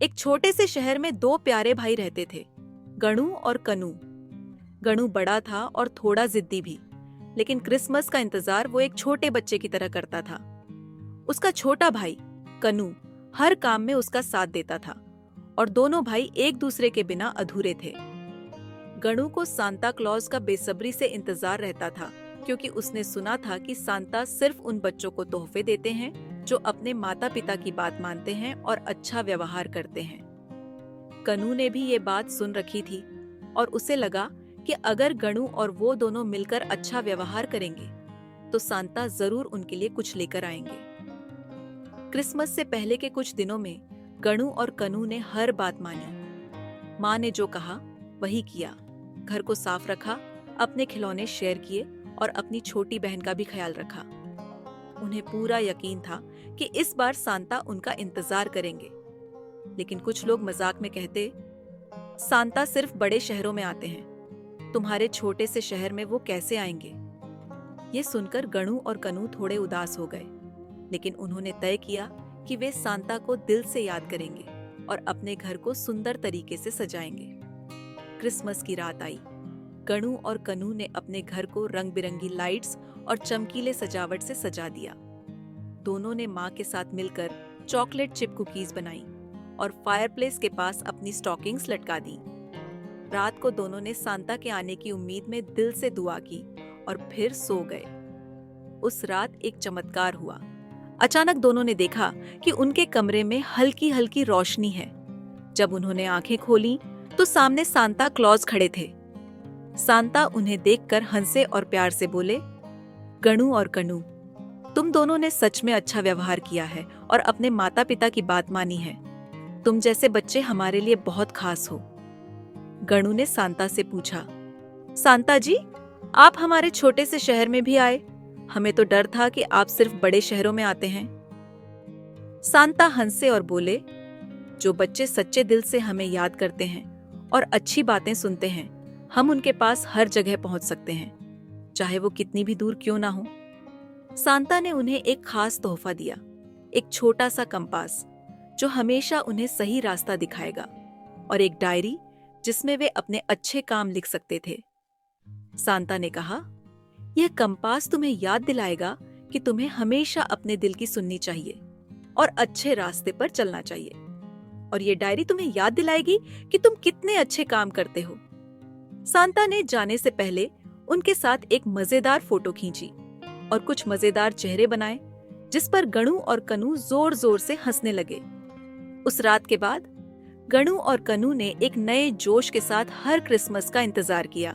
एक छोटे से शहर में दो प्यारे भाई रहते थे, गणु और कनु। गणु बड़ा था और थोड़ा जिद्दी भी, लेकिन क्रिसमस का इंतजार वो एक छोटे बच्चे की तरह करता था। उसका छोटा भाई कनु हर काम में उसका साथ देता था और दोनों भाई एक दूसरे के बिना अधूरे थे। गणु को सांता क्लॉज का बेसब्री से इंतजार रहता था, क्योंकि उसने सुना था कि सांता सिर्फ उन बच्चों को तोहफे देते हैं जो अपने माता पिता की बात मानते हैं और अच्छा व्यवहार करते हैं। कनु ने भी ये बात सुन रखी थी और उसे लगा कि अगर गणु और वो दोनों मिलकर अच्छा व्यवहार करेंगे तो सांता जरूर उनके लिए कुछ लेकर आएंगे। क्रिसमस से पहले के कुछ दिनों में गणु और कनु ने हर बात मानी। माँ ने जो कहा वही किया, घर को साफ रखा, अपने खिलौने शेयर किए और अपनी छोटी बहन का भी ख्याल रखा। उन्हें पूरा यकीन था कि इस बार सांता उनका इंतजार करेंगे। लेकिन कुछ लोग मजाक में कहते, सांता सिर्फ बड़े शहरों में आते हैं, तुम्हारे छोटे से शहर में वो कैसे आएंगे? ये सुनकर गणु और कनु थोड़े उदास हो गए, लेकिन उन्होंने तय किया कि वे सांता को दिल से याद करेंगे और अपने घर को सुंदर तरीके से सजाएंगे। क्रिसमस की रात आई। गणु और कनु ने अपने घर को रंग बिरंगी लाइट्स और चमकीले सजावट से सजा दिया। दोनों ने माँ के साथ मिलकर चॉकलेट चिप कुकीज बनाई और फायरप्लेस के पास अपनी स्टॉकिंग्स लटका दी। रात को दोनों ने सांता के आने की उम्मीद में दिल से दुआ की और फिर सो गए। उस रात एक चमत्कार हुआ। अचानक दोनों ने देखा कि उनके कमरे में हल्की हल्की रोशनी है। जब उन्होंने आंखें खोली तो सामने सांता क्लॉज खड़े थे। सांता उन्हें देखकर हंसे और प्यार से बोले, गणु और कनु, तुम दोनों ने सच में अच्छा व्यवहार किया है और अपने माता पिता की बात मानी है। तुम जैसे बच्चे हमारे लिए बहुत खास हो। गणु ने सांता से पूछा, सांता जी, आप हमारे छोटे से शहर में भी आए? हमें तो डर था कि आप सिर्फ बड़े शहरों में आते हैं। सांता हंसे और बोले, जो बच्चे सच्चे दिल से हमें याद करते हैं और अच्छी बातें सुनते हैं, हम उनके पास हर जगह पहुंच सकते हैं, चाहे वो कितनी भी दूर क्यों ना हो। सांता ने उन्हें एक खास तोहफा दिया, एक छोटा सा कंपास जो हमेशा उन्हें सही रास्ता दिखाएगा, और एक डायरी जिसमें वे अपने अच्छे काम लिख सकते थे। सांता ने कहा, यह कंपास तुम्हें याद दिलाएगा कि तुम्हें हमेशा अपने दिल की सुननी चाहिए और अच्छे रास्ते पर चलना चाहिए, और ये डायरी तुम्हें याद दिलाएगी कि तुम कितने अच्छे काम करते हो। सांता ने जाने से पहले उनके साथ एक मजेदार फोटो खींची और कुछ मजेदार चेहरे बनाए, जिस पर गणु और कनु जोर जोर से हंसने लगे। उस रात के बाद गणु और कनु ने एक नए जोश के साथ हर क्रिसमस का इंतजार किया।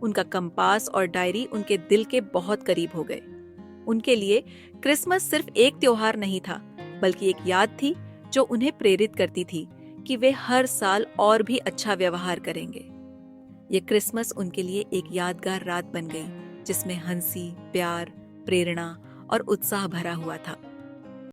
उनका कंपास और डायरी उनके दिल के बहुत करीब हो गए। उनके लिए क्रिसमस सिर्फ एक त्योहार नहीं था, बल्कि एक याद थी जो उन्हें प्रेरित करती थी कि वे हर साल और भी अच्छा व्यवहार करेंगे। ये क्रिसमस उनके लिए एक यादगार रात बन गई, जिसमें हंसी, प्यार, प्रेरणा और उत्साह भरा हुआ था।